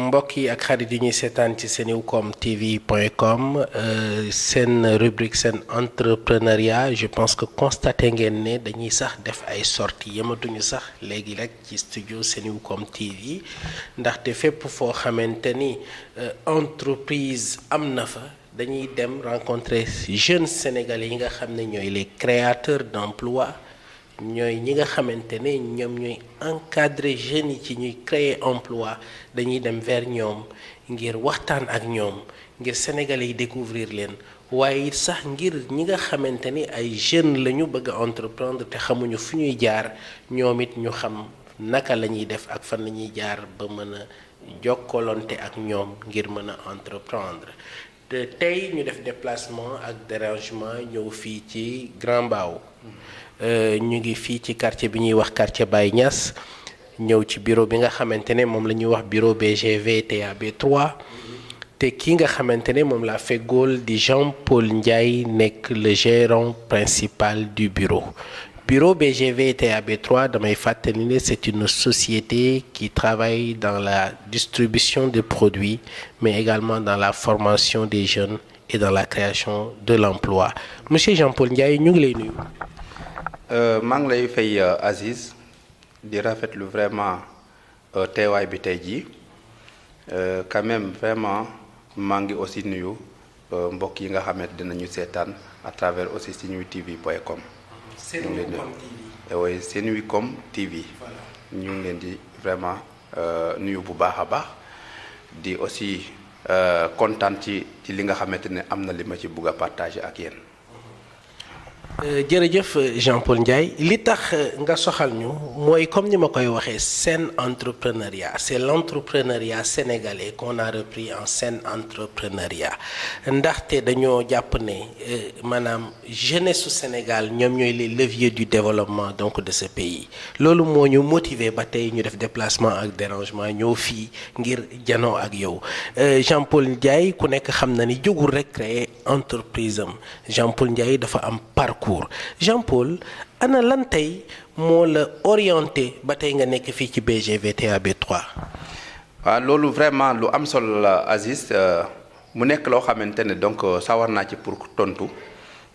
mbokk yi ak xarit yi ñuy seetaan ci senewcom tv.com seen rubrique seen entrepreneuriat je pense que constaté ngeen ne dañuy sax def ay sorties yematuñu sax léegi rek ci studio senewcom tv ndaxte fépp foo xamante ni entreprise am na fa dañuy dem rencontrer jeunes sénégalais yi nga xam ne ñooy les créateurs d'emploi ñooy ñi nga xamante ne ñoom ñooy encadrer jeunes yi ci ñuy créer emploi dañuy dem vers ñoom ngir waxtaan ak ñoom ngir sénégalais yi découvrir leen waaye it sax ngir ñi nga xamante ni ay jeunes la ñu bëgg a entreprendre te xamuñu fu ñuy jaar ñoom it ñu xam naka la ñuy def ak fan la ñuy jaar ba mën a jokkalante ak ñoom ngir mën a entreprendre te tey ñu def déplacement ak dérangement ñëw fii ci Grand Mbao ñu ngi fii ci quartier bi ñuy wax quartier Baye Niass ñëw ci bureau bi nga xamante ne moom la ñuy wax bureau BGV TAB 3 te ki nga xamante ne moom la feggool di Jean-Paul Ndiaye nekk le gérant principal du bureau. Bureau BGV TAB 3 damay fàttali ne c'est une société qui travaille dans la distribution de produits mais également dans la formation des jeunes et dans la création de l'emploi. Monsieur Jean-Paul Ndiaye ñu ngi lay nuyu. maa ngi lay fay Aziz di rafetlu vraiment teewaay bi tey jii quand même vraiment maa ngi aussi nuyu mbokk yi nga xamante dinañu seetaan à travers aussi senewtv.com. Senewcom TV. oui Senewcom TV. ñu ngi leen di vraiment nuyu bu baax a baax di aussi kontaan ci li nga xamante ne am na li ma ci bugg a partager ak yéen. jërëjëf Jean-Paul Ndiaye li tax nga soxal ñu mooy comme ni ma koy waxee scène entrepreneuriat c'est l'entrepreneuriat sénégalais qu'on a repris en scène entrepreneuriat ndaxte dañoo jàpp ne maanaam jeunesse su Sénégal ñoom ñooy les leviers du développement donc de ce pays loolu moo ñu motiver ba tey ñu def déplacement ak dérangement ñëw fii ngir janoo ak yow Jean-Paul Ndiaye ku nekk xam na ni jógul rek créer entreprise am Jean-Paul Ndiaye dafa am parcours Jean-Paul ana lan tey moo la orienté ba tey nga nekk fii ci BGV TAB 3. waaw loolu vraiment lu am solo la Aziz mu nekk loo xamante ne donc sawar naa ci pour tontu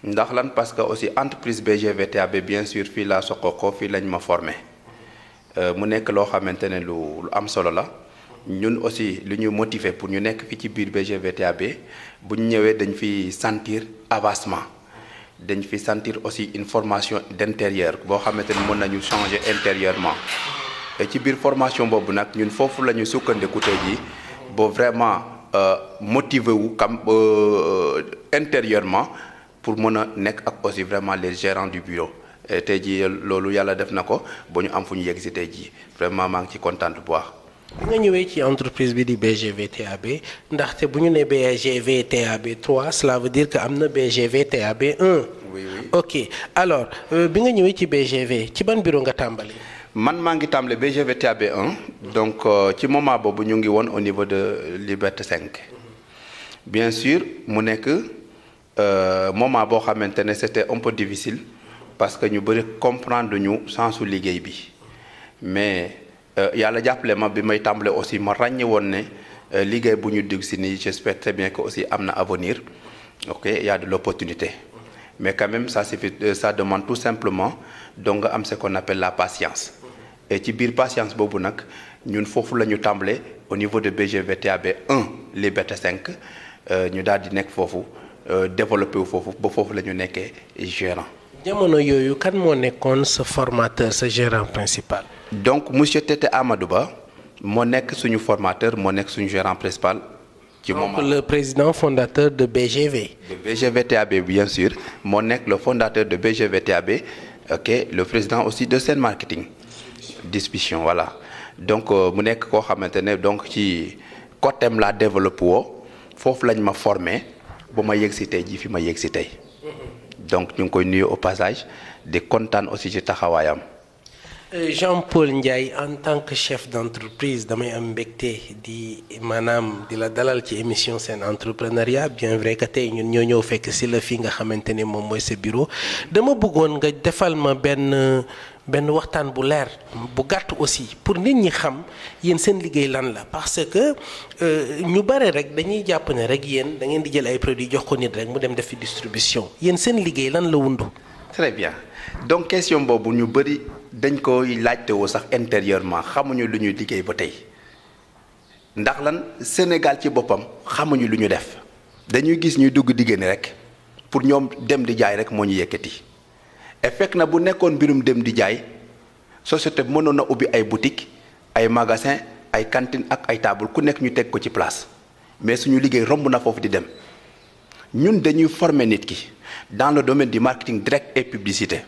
ndax lan parce que aussi entreprise BGV TAB bien sûr fii laa soqoo fii lañ ma formé mu nekk loo xamante ne lu am solo la ñun aussi lu ñu motiver pour ñu nekk fii ci biir BGV TAB bu ñu ñëwee dañ fi sentir avancement. dañ fi sentir aussi une formation d'intérieur boo xamante ni mën nañu changer intérieurement et ci biir formation boobu nag ñun foofu la ñu sukkandiku tey jii ba vraiment motiver wu kam intérieurement pour mën a nekk ak aussi vraiment les gérants du bureau et tey jii loolu yàlla def na ko ba ñu am fu ñu yegg si tey jii vraiment maa ngi ci kontaan bu baax. bi nga ñëwee ci entreprise bi di BGV TAB ndaxte bu ñu nee BGV TAB 3 cela veut dire que am na BGV TAB 1. oui oui ok alors bi nga ñëwee ci BGV ci ban bureau nga tàmbali. man maa ngi tàmbale BGV TAB 1 donc ci moment boobu ñu ngi woon au niveau de Liberté 5 bien sûr mu nekk moment boo xamante ne c'était un peu difficile parce que ñu bëri comprendre ñu sensu liggéey bi mais. yàlla jàppale ma bi may tàmbale aussi ma ràññe woon ne liggéey bu ñu dugg si nii j'espère très bien que aussi am na avenir ok il y a de l'opportunité mais quand même ça demande tout simplement donc nga am ce qu'on appelle la patience et ci biir patience boobu nag ñun foofu la ñu tàmbale au niveau de BGV TAB 1 Liberté 5 ñu daal di nekk foofu développé wu foofu ba foofu la ñu nekkee gérant. jamono yooyu kan moo nekkoon sa formateur sa gérant principal. donc monsieur Tete Amadou Ba moo nekk suñu formateur moo nekk suñu gérant principal. ci moment donc le président fondateur de BGV. de BGV TAB bien sûr moo nekk le fondateur de BGV TAB ok le président aussi de Sen Marketing distribution voilà donc mu nekk koo xamante ne donc ci côté am laa développé woo foofu lañ ma formé ba ma yegg si tey jii fi ma yegg si tey donc ñu ngi koy nuyu au passage di kontaan aussi ci taxawaayam. Jean-Paul Ndiaye en tant que chef d'entreprise damay am mbégte di maanaam di la dalal ci émission seen entrepreneuriat bien vrai que tey ñun ñoo ñëw fekk si la fi nga xamante ni moom mooy sa bureau dama bëggoon nga defal ma benn waxtaan bu leer bu gàtt aussi pour nit ñi xam yéen seen liggéey lan la parce que ñu bare rek dañuy jàpp ne rek yéen da ngeen di jël ay produits jox ko nit rek mu dem def fi distribution yéen seen liggéey lan la wundu. très bien donc question boobu ñu bëri dañ koy laajtewoo sax intérieurement xamuñu lu ñuy liggéey ba tey ndax lan Sénégal ci boppam xamuñu lu ñu def dañuy gis ñuy dugg diggéeni rek pour ñoom dem di jaay rek moo ñu yëkkati et fekk na bu nekkoon mbirum dem di jaay société bi mënoon na ubbi ay boutique ay magasin ay cantine ak ay table ku nekk ñu teg ko ci place mais suñu liggéey romb na foofu di dem ñun dañuy former nit ki dans le domaine du marketing direct et publicité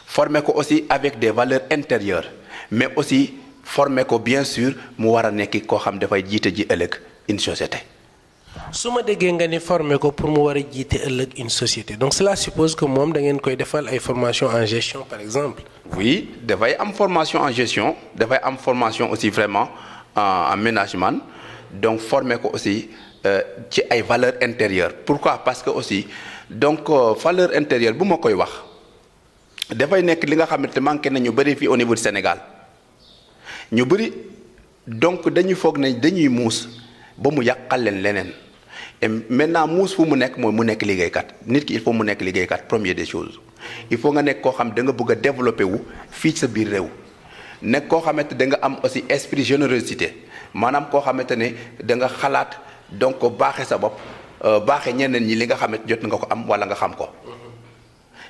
former ko aussi avec des valeurs intérieures mais aussi former ko bien sûr mu war a nekk koo xam dafay jiite ji ëllëg une société. su ma déggee nga ni former ko pour mu war a jiite ëllëg une société donc cela suppose que moom da ngeen koy defal ay formation en gestion par exemple. oui dafay am formation en gestion dafay am formation aussi vraiment en management donc former ko aussi ci ay valeurs intérieures pourquoi parce que aussi donc valeur intérieure bu ma koy wax. dafay nekk li nga xamante manqué na ñu bëri fii au niveau du Sénégal ñu bëri donc dañuy foog ne dañuy muus ba mu yàqal leen leneen et maintenant muus fu mu nekk mooy mu nekk liggéeykat nit ki il faut mu nekk liggéeykat première des choses il faut nga nekk koo xam da nga bëgg a développé wu fii ci sa biir réew nekk koo xamante da nga am aussi esprit générosité maanaam koo xamante ne da nga xalaat donc baaxe sa bopp baaxe ñeneen ñi li nga xamante jot nga ko am wala nga xam ko.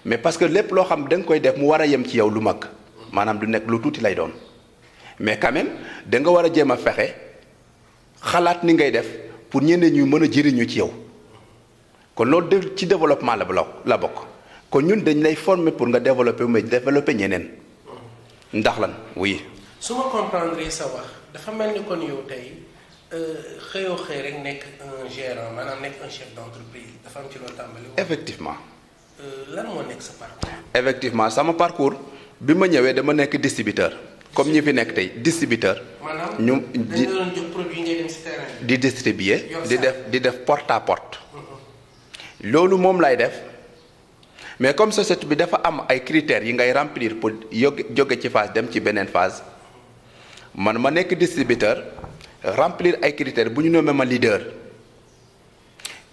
mais parce que lépp loo xam da nga koy def mu war a yem ci yow lu mag maanaam du nekk lu tuuti lay doon mais quand même da nga war a jéem a fexe xalaat ni ngay def pour ñeneen ñu mën a jëriñu ci yow kon loolu ci développement la bokk kon ñun dañ lay former pour nga développer mais développer ñeneen ndax lan oui. su ma comprendre sa wax dafa mel ni kon yow tey xëyoo xëy rek nekk un gérant maanaam nekk un chef d'entreprise dafa am ci loo tàmbali. effectivement. lan moo nekk sa parcours. effectivement sama parcours bi ma ñëwee dama nekk distributeur comme ñi fi nekk tey distributeur. maanaam ñu dañu doon jox produit ngay dem ci terrain di distribuer di def porte à porte. loolu moom lay def mais comme société bi dafa am ay critères yi ngay remplir pour jóge ci phase dem ci beneen phase man ma nekk distributeur remplir ay critères bu ñu nommé ma leader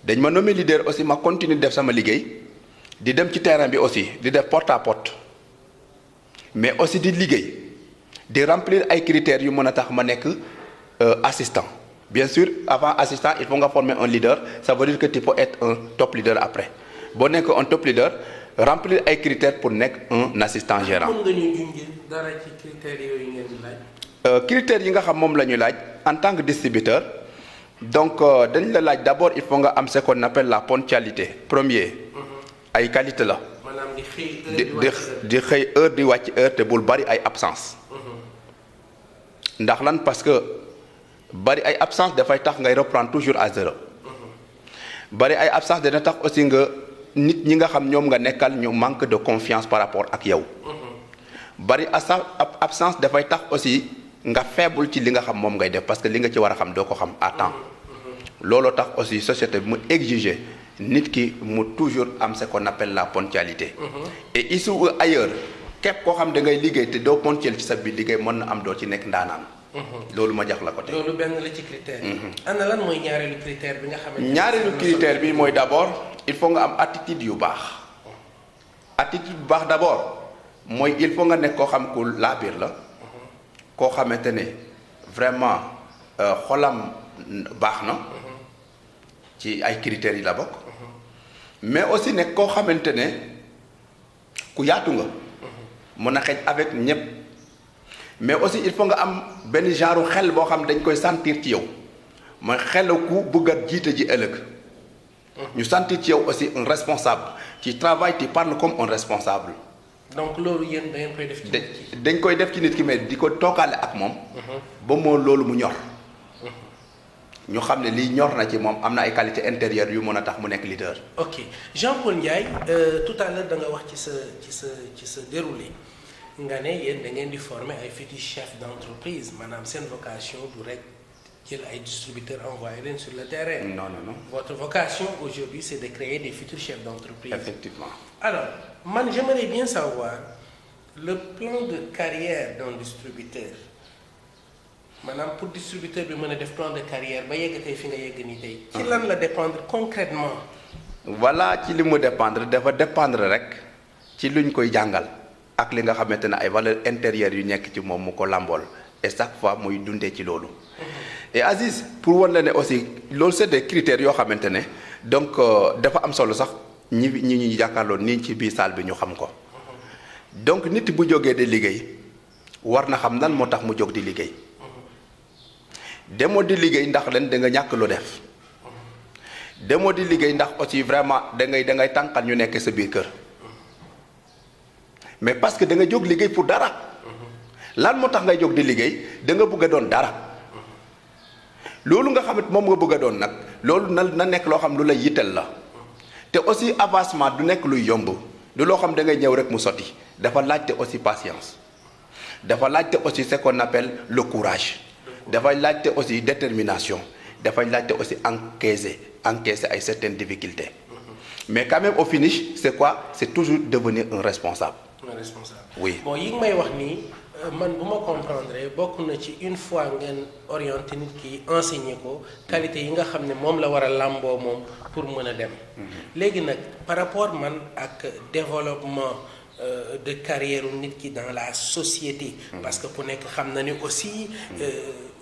dañ ma nommé leader aussi ma continuer def sama liggéey. di dem ci terrain bi aussi di def porte à porte mais aussi di liggéey di remplir ay critères yu mën a tax ma nekk assistant bien sûr avant assistant il faut nga former un leader ça veut dire que tu peux être un top leader après boo nekk un top leader remplir ay critères pour nekk un assistant gérant. mën nga ñu junj dara ci critères yooyu ngeen di laaj. critères yi nga xam moom la ñu laaj en tant que distributeur donc dañ la laaj d'abord il faut nga am ce qu'on appelle la ponctualité premier. ay qualité la. maanaam di xëy heure di wàcc heure te bul bari ay absence ndax lan parce que bari ay absence dafay tax ngay reprendre toujours à zéro. bari ay absence dana tax aussi nga nit ñi nga xam ñoom nga nekkal ñu manque de confiance par rapport ak yow. bari absence dafay tax aussi nga faible ci li nga xam moom ngay def parce que li nga ci war a xam doo ko xam à temps. looloo tax aussi société bi mu exiger. nit ki mu toujours am ce qu'on appelle la ponctualité. et ici ou ailleurs képp koo xam da ngay liggéey te doo ponctuel ci sa biir liggéey mën na am doo ci nekk ndaanaan. loolu ma jax la ko tey. loolu benn la ci critère. ana lan mooy ñaareelu critère bi nga xamante ne. ñaareelu critère bi mooy d'abord il faut nga am attitude yu baax. attitude bu baax d'abord mooy il faut nga nekk koo xam ku laabiir la. koo xamante ne vraiment xolam baax na. ci ay critères yi la bokk. mais aussi nekk koo xamante ne ku yaatu nga. mën a xëj avec ñëpp. mais aussi il faut nga am benn genre xel boo xam dañ koy sentir ci yow mooy xel ku bëgg a jiite ji ëllëg. ñu sentir ci yow aussi un responsable ci travail tu parles comme un responsable. donc loolu yéen da ngeen koy def ci nit ki. dañ koy def ci nit ki mais di ko toogaale ak moom. ba moo loolu mu ñor. ñu xam ne lii ñor na ci moom am na ay qualité intérieure yu mën a tax mu nekk leader. ok Jean-Paul Ndiaye tout à l'heure da nga wax ci sa déroulé nga ne yéen da ngeen di former ay futurs chefs d'entreprise maanaam seen vocation du rek jël ay distributeurs envoyer leen sur le terrain. Non. Votre vocation aujourd'hui c'est de créer des futurs chefs d'entreprise. Effectivement. Alors man j'aimerais bien savoir le plan de carrière d'un distributeur maanaam pour distributeur bi mën a def plan de carrière ba yegg tey fi nga yegg nii tey. ci lan la dépendre concrètement. Voilà ci li mu dépendre dafa dépendre rek ci luñ koy jàngal ak li nga xamante ne ay valeurs intérieures yu nekk ci moom mu ko làmbool et chaque fois muy dundee ci loolu. Et Aziz pour wan la ne aussi loolu c'est des critères yoo xamante ne donc dafa am solo sax ñi ñuy jàkkaarloo nii ci biir salle bi ñu xam ko donc nit bu jógee di liggéey war na xam lan moo tax mu jóg di liggéey demoo di liggéey ndax leen da nga ñàkk lu def demoo di liggéey ndax aussi vraiment da ngay tànqal ñu nekk sa biir kër mais parce que da nga jóg liggéey pour dara lan moo tax ngay jóg di liggéey da nga bëgg a doon dara. loolu nga xamante moom nga bëgg a doon nag loolu na nekk loo xam lu lay yitteel la te aussi avancement du nekk luy yomb du loo xam da ngay ñëw rek mu sotti dafa laajte aussi patience dafa laajte aussi ce qu'on appelle le courage dafay laajte aussi détermination dafay laajte aussi encaisser ay certaines difficultés mais quand même au finish c'est quoi c'est toujours devenir un responsable. Oui. Bon yi nga may wax nii man bu ma comprendre bokk na ci une fois ngeen orienté nit ki enseigner ko qualité yi nga xam ne moom la war a làmboo moom pour mën a dem. léegi nag par rapport man ak développement de carrière nit ki dans la société. parce que ku nekk xam na ni aussi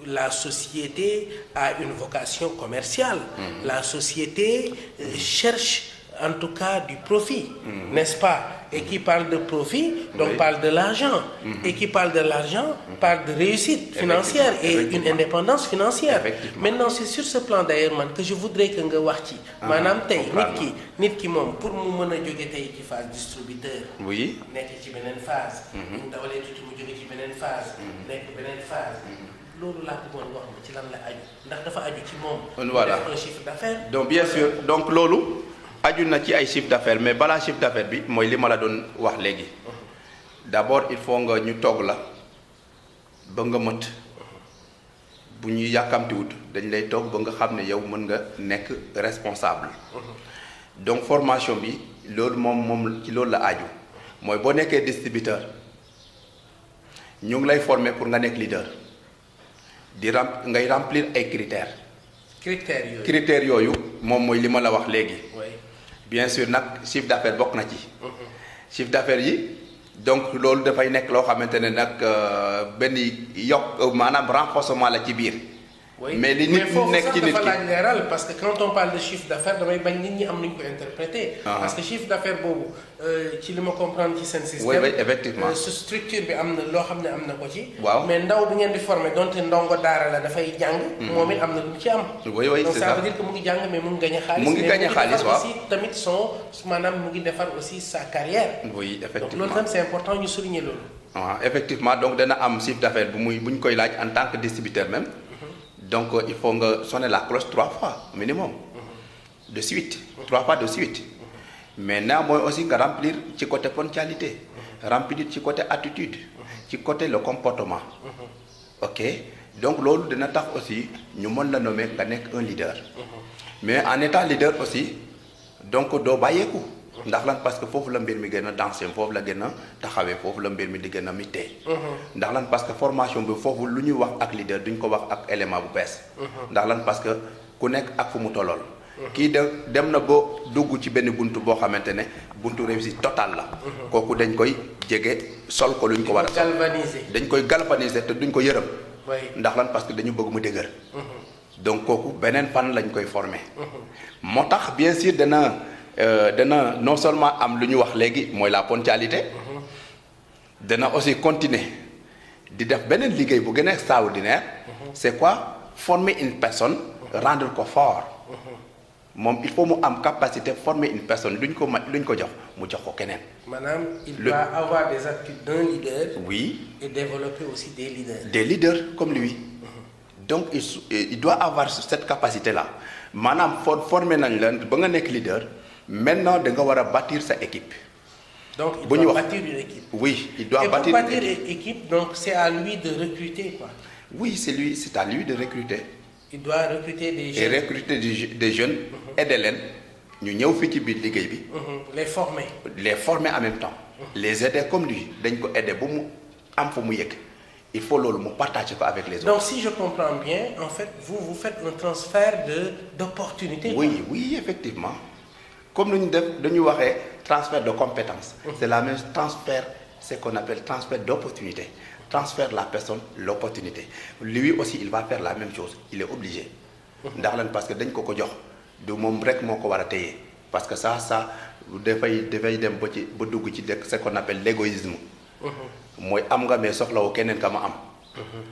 la société a une vocation commerciale. La société cherche en tout cas du profit, n'est-ce pas? Et qui parle de profit, donc oui. Parle de l'argent. Et qui parle de l'argent, parle de réussite financière et une indépendance financière. Maintenant, c'est sur ce plan d'ailleurs man que je voudrais que nga wax ci. maanaam tey nit ki moom pour mu mën a jóge tey ci phase distributeur. oui nekk ci beneen phase. mu dawalee tuuti mu jóge ci beneen phase. nekk beneen phase. loolu laa bëggoon wax ma ci lan la aju ndax dafa aju ci moom. voilà def un chiffre d'affaires. donc bien sûr donc loolu. aju na ci ay chiffre d'affaires mais balaa chiffre d'affaires bi mooy li ma la doon wax léegi d'abord il faut nga ñu togg la ba nga mët bu ñuy yàkkamtiwut dañ lay togg ba nga xam ne yow mën nga nekk responsable donc formation bi loolu moom ci loolu la aju mooy boo nekkee distributeur ñu ngi lay former pour nga nekk leader ngay remplir ay critères yooyu moom mooy li ma la wax léegi. bien sûr nag chiffre d'affaires bokk na ci. chiffre d'affaires yi donc loolu dafay nekk loo xamante ne nag benn maanaam renforcement la ci biir. mais li nit nekk ci nit ki dafa laaj leeral parce que quand on parle de chiffre d'affaires damay bañ nit ñi am nuñ ko interpréter. parce que chiffre d'affaires boobu ci li ma comprendre ci seen système. oui effectivement su structure bi am na loo xam ne am na ko ci. waaw mais ndaw bi ngeen di former donte ndongo daara la dafay jàng. moom it am na lu mu ci am. oui c'est ça donc ça veut dire que mu ngi jàng mais mu ngi gagner xaalis. mu ngi gagner xaalis waaw aussi tamit maanaam mu ngi defar aussi sa carrière. oui effectivement donc loolu tam c'est important ñu souligner loolu. waaw effectivement donc dana am chiffre d'affaires bu ñu koy laaj en tant que distributeur même. donc il faut nga sonner la cloche 3 fois minimum de suite 3 fois de suite mais néanmoins aussi nga remplir ci côté ponctualité remplir ci côté attitude ci côté le comportement ok donc loolu dina tax aussi ñu mën la nommer nga nekk un leader mais en étant leader aussi donc doo bàyyeeku ndax lan parce que foofu la mbir mi gën a danser foofu la gën a taxawee foofu la mbir mi di gën a mittee ndax lan parce que formation bi foofu lu ñuy wax ak leader duñ ko wax ak élément bu bees ndax lan parce que ku nekk ak fu mu tollool kii dem na ba dugg ci benn buntu boo xamante ne buntu réussite totale la kooku dañ koy jege sol ko luñ ko war a sol dañ koy galvaniser te duñ ko yërëm ndax lan parce que dañu bëgg mu dëgër donc kooku beneen fan lañ koy former moo tax bien sûr dana non seulement am lu ñu wax léegi mooy la ponctualité dana aussi continuer di def beneen liggéey bu gën a extraordinaire c'est quoi former une personne rendre ko fort moom il faut mu am capacité former une personne luñ ko jox mu jox ko keneen. maanaam il doit avoir des aptitudes d'un leader. oui et développer aussi des leaders. des leaders comme lui. donc il doit avoir cette capacité là maanaam former nañ la ba nga nekk leader. maintenant da nga war a bâtir sa équipe Donc il bu ñu doit wax bâtir une équipe. oui il doit Et bâtir pour une bâtir équipe. une équipe, donc c'est à lui de recruter quoi. Oui c'est à lui de recruter. Il doit recruter des et jeunes. recruter des jeunes. aider leen ñu ñëw fii ci biir liggéey bi. Les former. les former en même temps. les aider comme lui dañ ko aider ba mu am fa mu yëg il faut loolu mu partager ko avec les autres. Donc si je comprends bien, en fait, vous faites un transfert d'opportunités. oui oui effectivement comme nu ñu def dañuy waxee transfert de compétences. c'est la même transfert c'est qu'on appelle transfert d'opportunité. transfère la personne l'opportunité lui aussi il va faire la même chose il est obligé. ndax lan parce que dañ ko jox du moom rek moo ko war a téye parce que ça dafay dem ba dugg ci ce qu'on appelle l'égoïsme. mooy am nga mais soxlawu keneen ka ma am.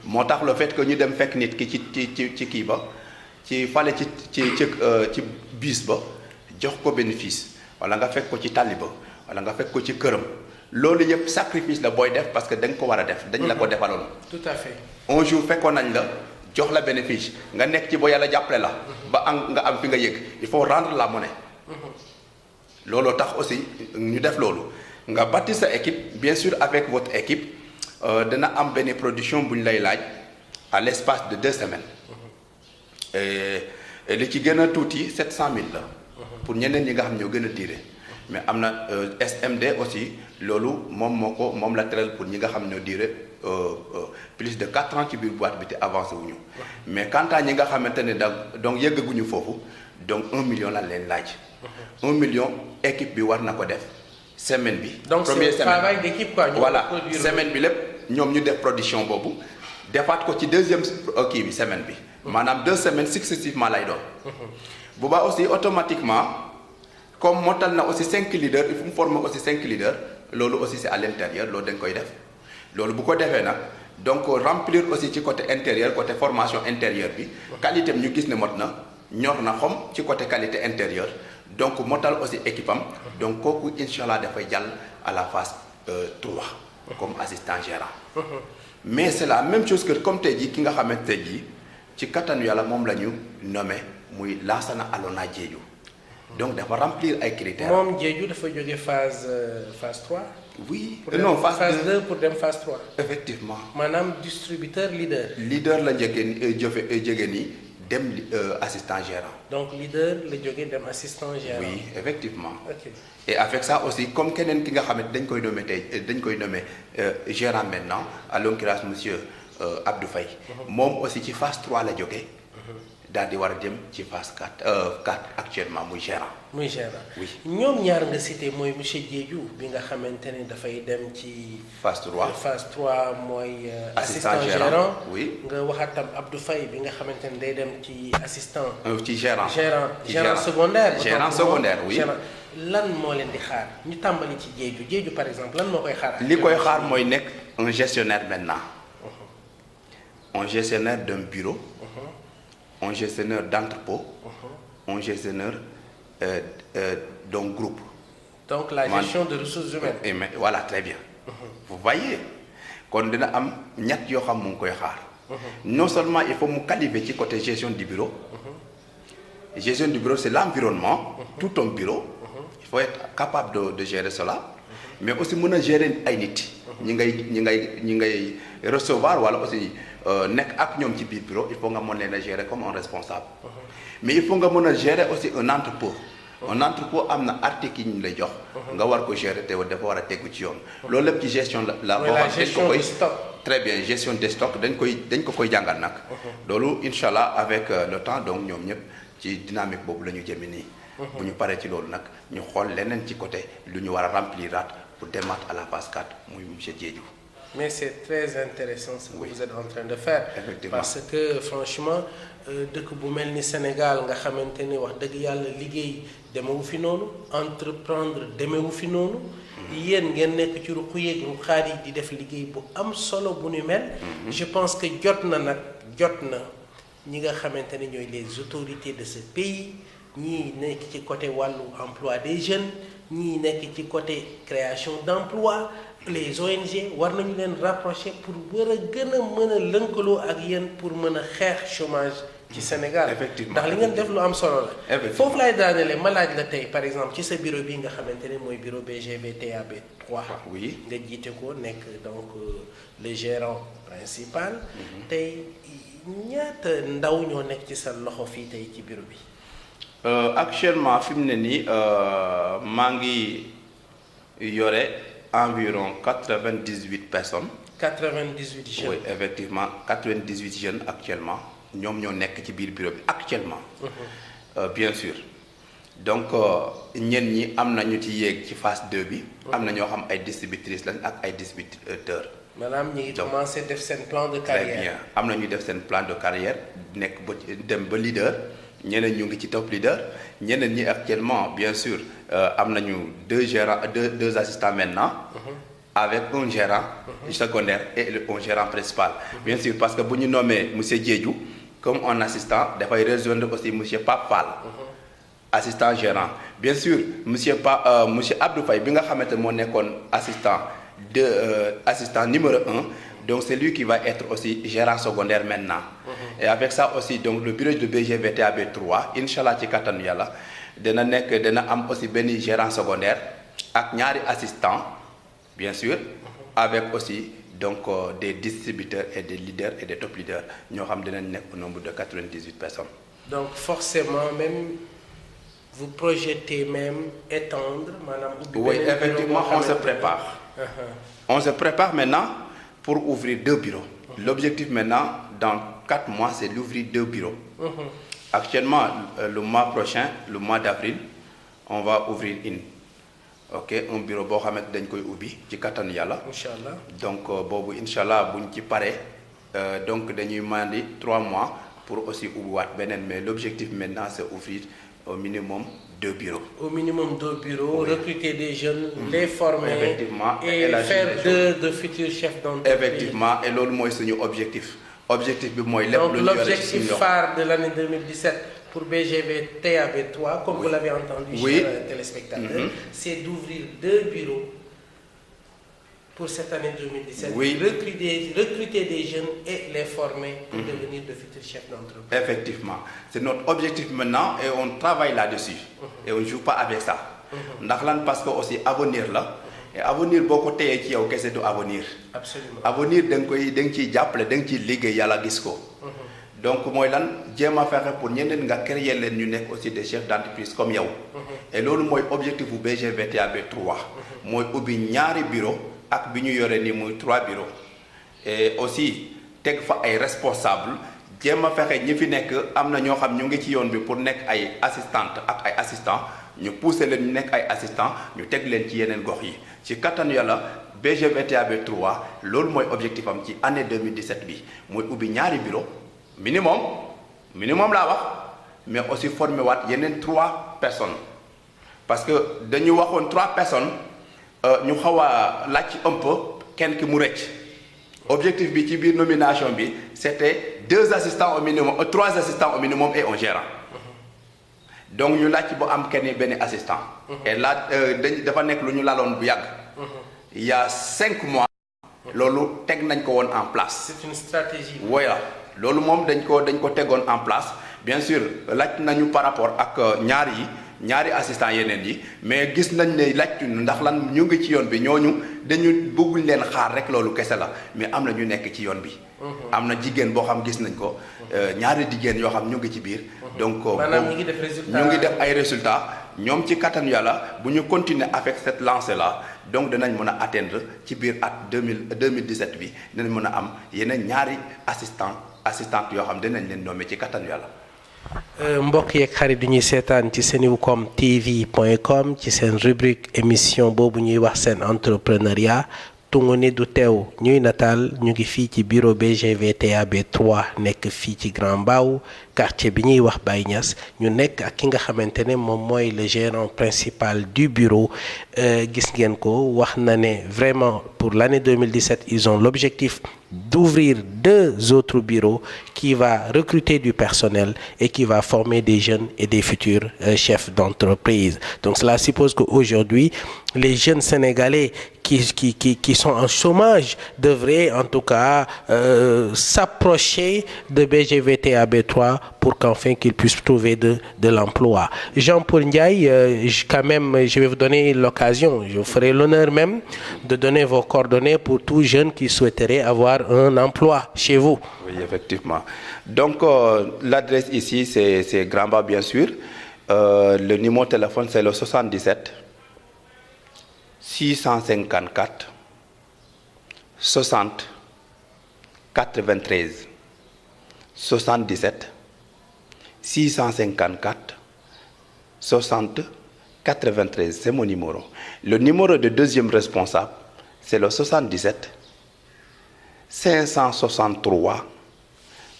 moo tax le fait que ñu dem fekk nit ki ci kii ba ci fale ci bus ba jox ko bénéfice wala nga fekk ko ci tali ba wala nga fekk ko ci këram loolu yëpp sacrifice la booy def parce que dañ ko war a def. dañ la ko defaloon. Tout à fait. un jour fekkoon nañ la jox la bénéfice nga nekk ci ba yàlla jàppale la. ba nga am fi nga yëg il faut rendre la monnaie. looloo tax aussi ñu def loolu nga bâtir sa équipe bien sûr avec votre équipe dana am benn production bu ñu lay laaj à l'espace de 2 semaines. et li ci gën a tuuti 700000 la. pour ñeneen ñi nga xam ñoo gën a diire. mais am na SMD aussi loolu moom la tëral pour ñi nga xam ñoo diire plus de 4 ans ci biir boîte bi te avancé wuñu mais quant à ñi nga xamante ne donc yëggaguñu foofu donc 1 million la leen laaj. 1 million équipe bi war na ko def semaine bi. donc première c'est un travail d'équipe quoi. voilà semaine bi lépp ñoom ñu def production boobu defaat ko ci deuxième kii bi semaine bi. maanaam 2 semaines successivement lay doon. boobaa aussi automatiquement comme motal na aussi 5 leaders il faut mu former aussi 5 leaders loolu aussi c'est à l'intérieur loolu dañ koy def loolu bu ko defee nag donc remplir aussi ci côté intérieur côté formation intérieure bi qualité ñu gis ne mot na ñor na xom ci côté qualité intérieure donc motal aussi équipe am donc kooku incha allah dafay jàll à la phase 3 comme assistant gérant. mais c'est la même chose que comme tey jii ki nga xamante tey jii ci kattanu yàlla moom la ñu nommé muy Lassana Alona Diédhiou donc dafa remplir ay critères. moom Diédhiou dafa jóge phase 3. oui non phase 2 pour dem phase 3. effectivement maanaam distributeur leader. leader la jóge nii dem assistant gérant. donc leader la jóge dem assistant gérant. oui effectivement. ok et avec ça aussi comme keneen ki nga xamante dañ koy nommé gérant maintenant à l'occurrence monsieur Abdou Faye. moom aussi ci phase 3 la jóge daal di war a dem ci phase 4 actuellement muy gérant. muy gérant. oui ñoom ñaar nga cité mooy monsieur Diédhiou bi nga xamante ne dafay dem ci. phase 3 phase 3 mooy. assistant gérant oui. nga waxaat tam Abdou Faye bi nga xamante ne day dem ci assistant. ci gérant. gérant secondaire. gérant secondaire oui. lan moo leen di xaar ñu tàmbali ci Diédhiou par exemple lan moo koy xaar. li koy xaar mooy nekk un gestionnaire maintenant. un gestionnaire d'un bureau. un gestionnaire d'entrepôt. un gestionnaire d'un groupe. donc la gestion de ressources humaines. voilà très bien. vous voyez kon dina am ñett yoo xam mu ngi koy xaar. non seulement il faut mu qualifier ci côté gestion du bureau. gestion du bureau c'est l'environnement. tout un bureau. il faut être capable de gérer cela. mais aussi mën a gérer ay nit. ñi ngay recevoir wala aussi nekk ak ñoom ci biir bureau il faut nga mën leen a gérer comme un responsable. mais il faut nga mën a gérer aussi un entrepôt. un entrepôt am na article yi ñu lay jox. nga war ko gérer te dafa war a tegu ci yoon. loolu lépp ci gestion la boo xam dañ ko koy très bien gestion des stocks dañ ko koy jàngal nag. loolu incha allah avec le temps donc ñoom ñëpp ci dynamique boobu la ñu jëmee nii. bu ñu paree ci loolu nag ñu xool leneen ci côté lu ñu war a rempliraat pour démarrer à la phase 4 muy monsieur Diédhiou. mais c'est très intéressant ce que vous êtes en train de faire. Effectivement. parce que franchement dëkk bu mel ni Sénégal nga xamante ni wax dëgg yàlla liggéey demewu fi noonu entreprendre demewu fi noonu. yéen ngeen nekk ci ruq yeeg ruqaat yi di def liggéey bu am solo bu nu mel. je pense que jot na ñi nga xamante ne ñooy les autorités de ce pays ñii nekk ci côté wàllu emploi des jeunes ñii nekk ci côté création d'emploi les ONG war nañu leen rapprocher pour war a gën a mën a lënkaloo ak yéen pour mën a xeex chômage ci Sénégal. Effectivement. ndax li ngeen def lu am solo la. foofu laay daanelee ma laaj la tey par exemple ci sa bureau bi nga xamante ne mooy bureau BGV TAB 3. oui nga jiite ko nekk donc le gérant principal. tey ñaata ndaw ñoo nekk ci sa loxo fii tey ci bureau bi. actuellement fi mu ne nii maa ngi yore environ 98 personnes. 98 jeunes. oui effectivement 98 jeunes actuellement ñoom ñoo nekk ci biir bureau bi actuellement. Bien sûr donc ñenn ñi am na ñu ci yéeg ci phase 2 bi. am na ñoo xam ay distributrices lañ ak ay distributeurs. maanaam ñu ngi commencé def seen plan de carrière. très bien am na ñu def seen plan de carrière nekk ba dem ba leader ñeneen ñu ngi ci top leader ñeneen ñi actuellement bien sûr am nañu deux assistants maintenant. Avec un gérant secondaire et un gérant principal. Bien sûr, parce que si nous nommons M. Diédiou comme un assistant, il faut rejoindre aussi M. Papal, assistant gérant. Bien sûr, M. Abdou Faye, bien assistant numéro 1, donc c'est lui qui va être aussi gérant secondaire maintenant. Et avec ça aussi, donc le bureau de BGVTAB 3, Inch'Allah, dana am aussi ben gérant secondaire ak ñaari assistant bien sûr avec aussi donc des distributeurs et des leaders et des top leaders ñoo xam dinañ nekk au nombre de 98 personnes. Donc forcément même vous projetez même étendre madame. Oui effectivement on se prépare. On se prépare maintenant pour ouvrir 2 bureaux. L'objectif maintenant dans 4 mois c'est d'ouvrir 2 bureaux. Actuellement le mois prochain le mois d'avril on va ouvrir un bureau boo xamante dañ koy ubbi ci kattanu yàlla. Inch'Allah. Donc boobu Inch'Allah buñ ci paree donc dañuy mandi 3 mois pour aussi ubbiwaat beneen mais l'objectif maintenant c'est ouvrir au minimum 2 bureaux. Au minimum 2 bureaux, oui. Recruter des jeunes, les former. Effectivement. Et faire de futurs chefs d'entreprise. Effectivement et loolu mooy suñu objectif. Objectif bi mooy lépp donc l'objectif phare de l'année 2017 pour BGV TAB 3, comme vous l'avez entendu, chers téléspectateurs, c'est d'ouvrir 2 bureaux pour cette année 2017. Oui. Recruter des jeunes et les former pour devenir de futurs chefs d'entreprise. Effectivement. C'est notre objectif maintenant et on travaille là-dessus. Et on ne joue pas avec ça. Parce que aussi avenir là, et avenir boo ko téyee ci yow kese du avenir. Absolument. Avenir da nga ciy jàppale da nga ciy liggéey yàlla gis ko. Donc mooy lan jéem a fexe pour ñeneen nga créer leen ñu nekk aussi des chefs d'entreprise comme yow. Et loolu mooy objectif bu BGVTAB 3. mooy ubbi ñaari bureau ak bi ñu yore nii muy 3 bureaux. Et aussi teg fa ay responsables jéem a fexe ñi fi nekk am na ñoo xam ñu ngi ci yoon bi pour nekk ay assistantes ak ay assistants ñu pousser leen ñu nekk ay assistants ñu teg leen ci yeneen gox yi. ci kattanu yàlla BGVTAB 3 loolu mooy objectif am ci année 2017 bi mooy ubbi ñaari bureau minimum laa wax mais aussi former waat yeneen 3 personnes parce que dañu waxoon 3 personnes ñu xaw a laaj un peu kenn ki mu rëcc objectif bi ci biir nomination bi c'était 2 assistants au minimum 3 assistants au minimum et un gérant donc ñu laaj bu am kenn benn assistant. et là dafa nekk lu ñu laloon bu yàgg. il y a 5 mois. loolu teg nañ ko woon en place. C'est une stratégie. voilà loolu moom dañ ko tegoon en place bien sûr laaj nañu par rapport ak ñaari assistants yeneen yi mais gis nañ ne laajtuñu ndax lan ñu ngi ci yoon bi ñooñu dañu bëgguñ leen xaar rek loolu kese la mais am na ñu nekk ci yoon bi. am na jigéen boo xam gis nañ ko ñaari jigéen yoo xam ñu ngi ci biir. donc maanaam ñu ngi def résultat ñu ngi def ay résultats ñoom ci kattan yàlla bu ñu continuer avec cette lancée là donc danañ mën a atteindre ci biir at 2017 bi dinañ mën a am yeneen ñaari assistante yoo xam dinañ leen nommer ci kattan yàlla. mbokk yeeg xarit du ñuy seetaan ci senucom tv.com ci seen rubrique émission boobu ñuy wax seen entrepreneuriat tungu ni du teew ñuy nataal ñu ngi fii ci bureau BGVTAB 3 nekk fii ci Grand Mbao quartier bi ñuy wax Baye Niass ñu nekk ak ki nga xamante ne moom mooy le gérant principal du bureau gis ngeen ko wax na ne vraiment pour l'année 2017 ils ont l'objectif d'ouvrir 2 autres bureaux qui va recruter du personnel et qui va former des jeunes et des futurs chefs d'entreprise. Donc cela suppose qu'aujourd'hui, les jeunes Sénégalais qui sont en chômage devraient en tout cas s'approcher de BGVTAB3 pour qu'enfin qu'ils puissent trouver de l'emploi. Jean-Paul Ndiaye, quand même, je vais vous donner l'occasion, je vous ferai l'honneur même de donner vos coordonnées pour tout jeune qui souhaiterait avoir un emploi chez vous. Oui, effectivement. Donc, l'adresse ici, c'est Grand-Bas, bien sûr. Le numéro de téléphone, c'est le 77 654 60 93 77 654 60 93, c'est mon numéro. Le numéro de deuxième responsable, c'est le 77 563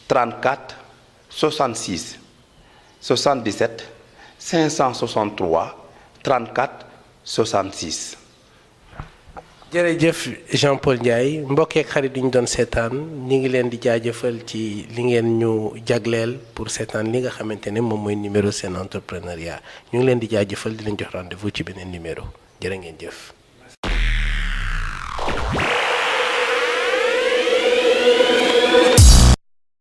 34 66 77 563 34 66. jërëjëf Jean-Paul Ndiaye mbokk ak xarit yi ñu doon seetaan ñi ngi leen di jaajëfal ci li ngeen ñu jagleel pour seetaan li nga xamante ne moom mooy numéro Sen Entrepreneuriat ñu ngi leen di jaajëfal di leen jox rendez-vous ci beneen numéro jërë ngeen jëf.